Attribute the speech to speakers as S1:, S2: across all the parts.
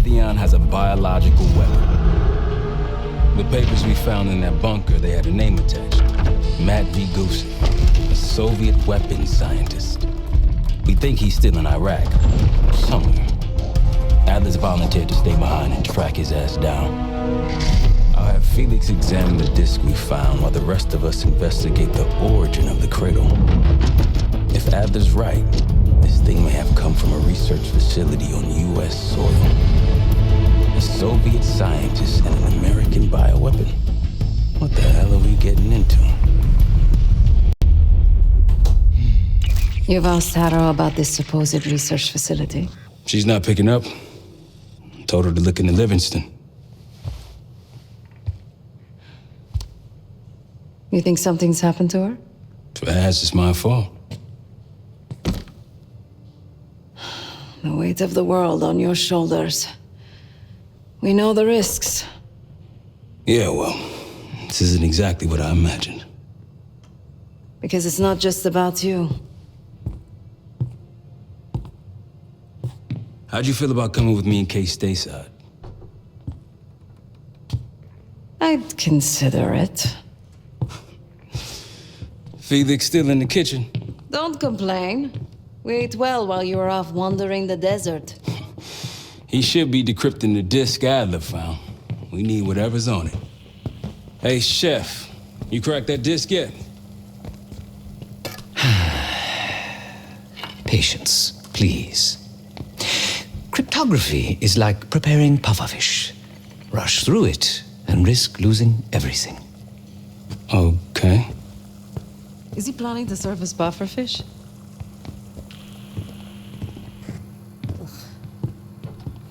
S1: Pantheon has a biological weapon. The papers we found in that bunker, they had a name attached. Matt V. Gusev, a Soviet weapons scientist. We think he's still in Iraq, somewhere. Atlas volunteered to stay behind and track his ass down. I'll have Felix examine the disc we found while the rest of us investigate the origin of the cradle. If Adler's right, this thing may have come from a research facility on U.S. soil. A Soviet scientist and an American bioweapon. What the hell are we getting into?
S2: You've asked Harrow about this supposed research facility?
S1: She's not picking up. Told her to look into Livingston.
S2: You think something's happened to her?
S1: If it has, it's my fault.
S2: The weight of the world on your shoulders. We know the risks.
S1: Yeah, well, this isn't exactly what I imagined.
S2: Because it's not just about you.
S1: How'd you feel about coming with me in case stateside?
S2: I'd consider it.
S1: Felix still in the kitchen?
S2: Don't complain. We ate well while you were off wandering the desert.
S1: He should be decrypting the disc Adler found. We need whatever's on it. Hey, Chef, you cracked that disc yet?
S3: Patience, please. Cryptography is like preparing pufferfish. Rush through it and risk losing everything.
S1: Okay.
S2: Is he planning to serve us pufferfish?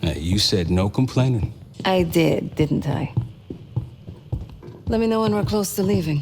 S1: Hey, you said no complaining.
S2: I did, didn't I? Let me know when we're close to leaving.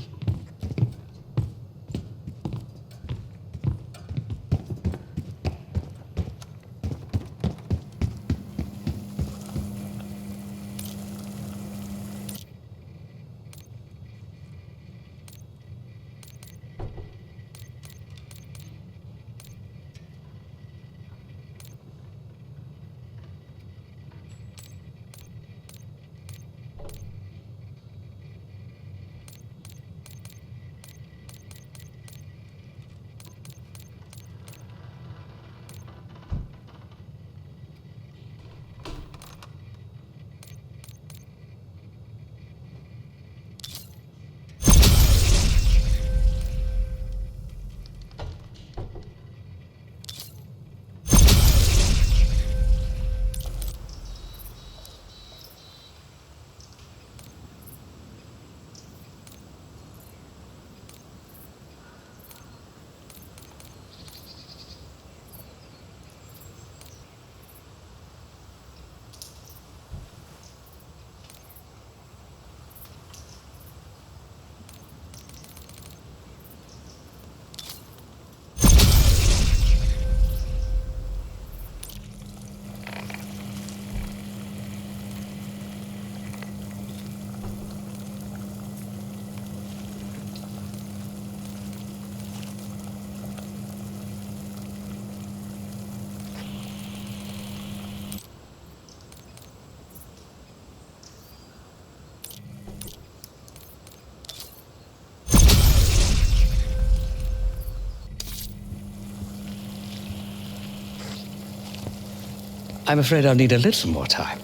S3: I'm afraid I'll need a little more time.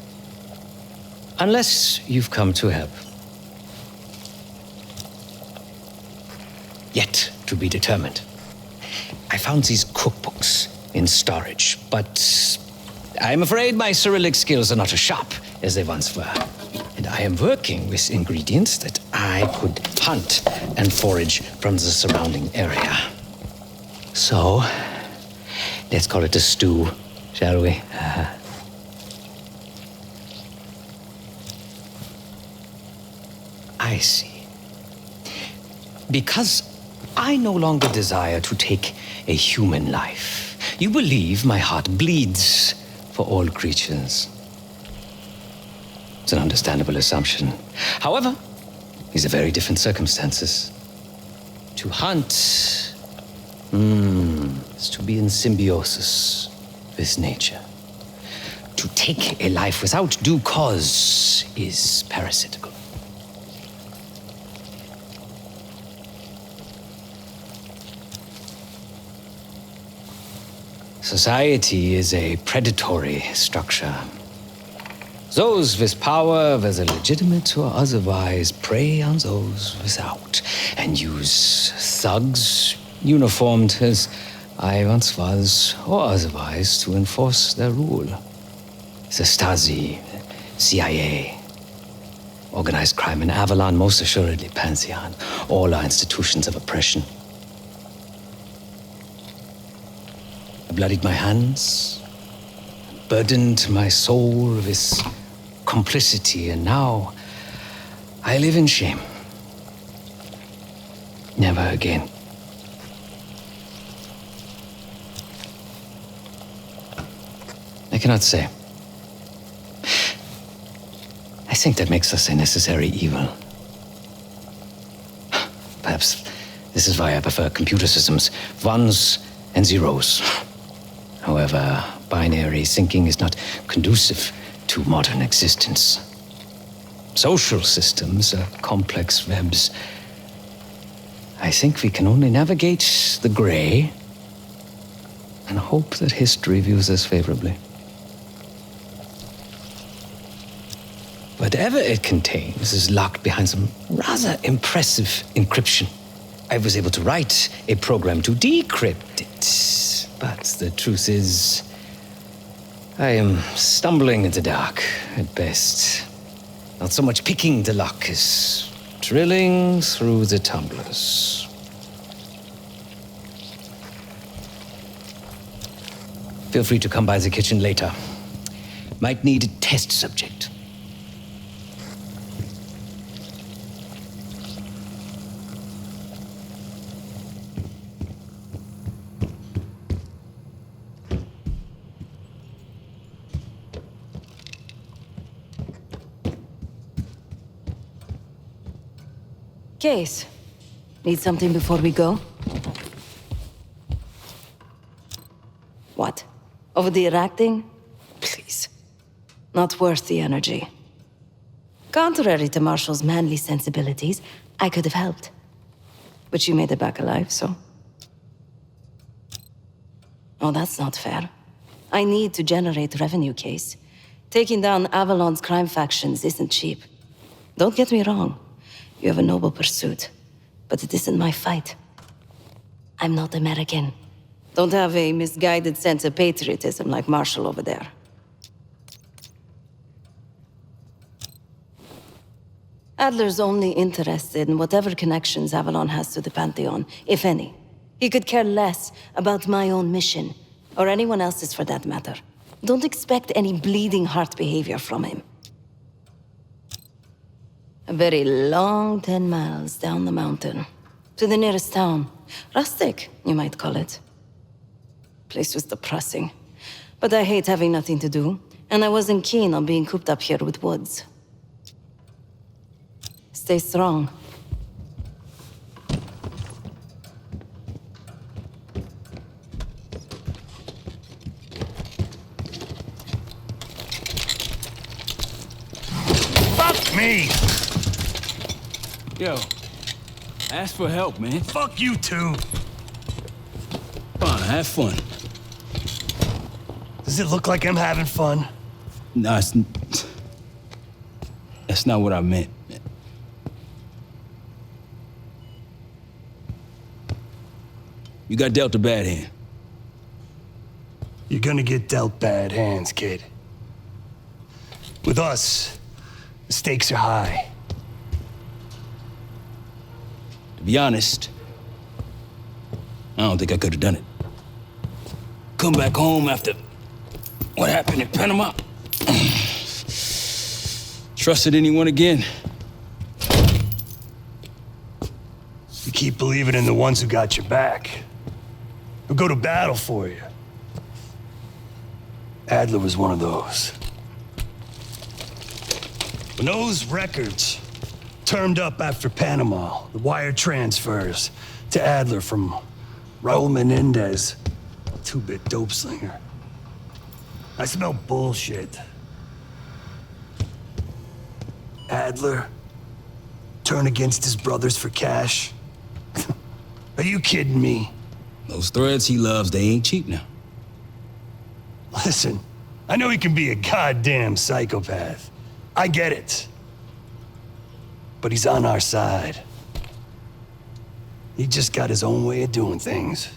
S3: Unless you've come to help. Yet to be determined. I found these cookbooks in storage, but I'm afraid my Cyrillic skills are not as sharp as they once were. And I am working with ingredients that I could hunt and forage from the surrounding area. So, let's call it a stew, shall we? I see. Because I no longer desire to take a human life, you believe my heart bleeds for all creatures. It's an understandable assumption. However, these are very different circumstances. To hunt is to be in symbiosis with nature. To take a life without due cause is parasitical. Society is a predatory structure. Those with power, whether legitimate or otherwise, prey on those without, and use thugs, uniformed as I once was, or otherwise, to enforce their rule. The Stasi, CIA, organized crime in Avalon, most assuredly Pantheon, all are institutions of oppression. I bloodied my hands, burdened my soul with complicity, and now I live in shame. Never again. I cannot say. I think that makes us a necessary evil. Perhaps this is why I prefer computer systems, ones and zeros. However, binary thinking is not conducive to modern existence. Social systems are complex webs. I think we can only navigate the gray and hope that history views us favorably. Whatever it contains is locked behind some rather impressive encryption. I was able to write a program to decrypt it, but the truth is, I am stumbling in the dark at best. Not so much picking the lock as drilling through the tumblers. Feel free to come by the kitchen later. Might need a test subject.
S2: Case. Need something before we go? What? Over the acting? Please. Not worth the energy. Contrary to Marshall's manly sensibilities, I could have helped. But you made it back alive, so... Oh, that's not fair. I need to generate revenue, Case. Taking down Avalon's crime factions isn't cheap. Don't get me wrong. You have a noble pursuit, but it isn't my fight. I'm not American. Don't have a misguided sense of patriotism like Marshall over there. Adler's only interested in whatever connections Avalon has to the Pantheon, if any. He could care less about my own mission, or anyone else's for that matter. Don't expect any bleeding heart behavior from him. A very long 10 miles down the mountain, to the nearest town. Rustic, you might call it. Place was depressing, but I hate having nothing to do, and I wasn't keen on being cooped up here with Woods. Stay strong.
S4: Fuck me!
S1: Yo, ask for help, man.
S4: Fuck you too!
S1: Fine, have fun.
S4: Does it look like I'm having fun?
S1: No, that's not what I meant. You got dealt a bad hand.
S4: You're gonna get dealt bad hands, kid. With us, the stakes are high.
S1: To be honest, I don't think I could have done it. Come back home after what happened in Panama. Trusted anyone again?
S4: You keep believing in the ones who got your back, who go to battle for you. Adler was one of those. When those records turned up after Panama, the wire transfers to Adler from Raul Menendez, two-bit dope slinger, I smell bullshit. Adler? Turn against his brothers for cash? Are you kidding me?
S1: Those threads he loves, they ain't cheap now.
S4: Listen, I know he can be a goddamn psychopath. I get it. But he's on our side. He just got his own way of doing things.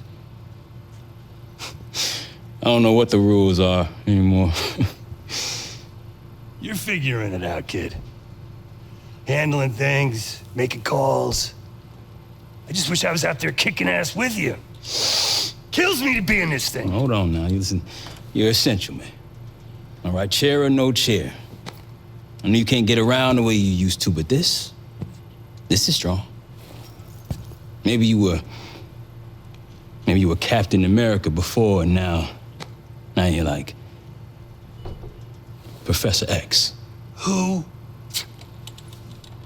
S1: I don't know what the rules are anymore.
S4: You're figuring it out, kid. Handling things, making calls. I just wish I was out there kicking ass with you. Kills me to be in this thing.
S1: Hold on now. You listen, you're essential, man. All right, chair or no chair. I know you can't get around the way you used to, but this is strong. Maybe you were Captain America before, and now you're like Professor X.
S4: Who?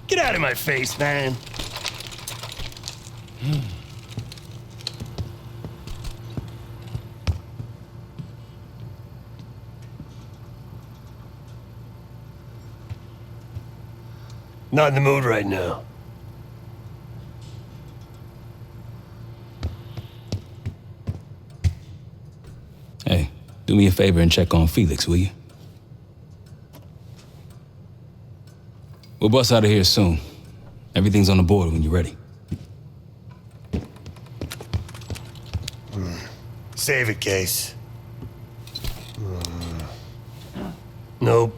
S4: Get out of my face, man. Not in the mood right now.
S1: Hey, do me a favor and check on Felix, will you? We'll bust out of here soon. Everything's on the board when you're ready.
S4: Save it, Case. Nope.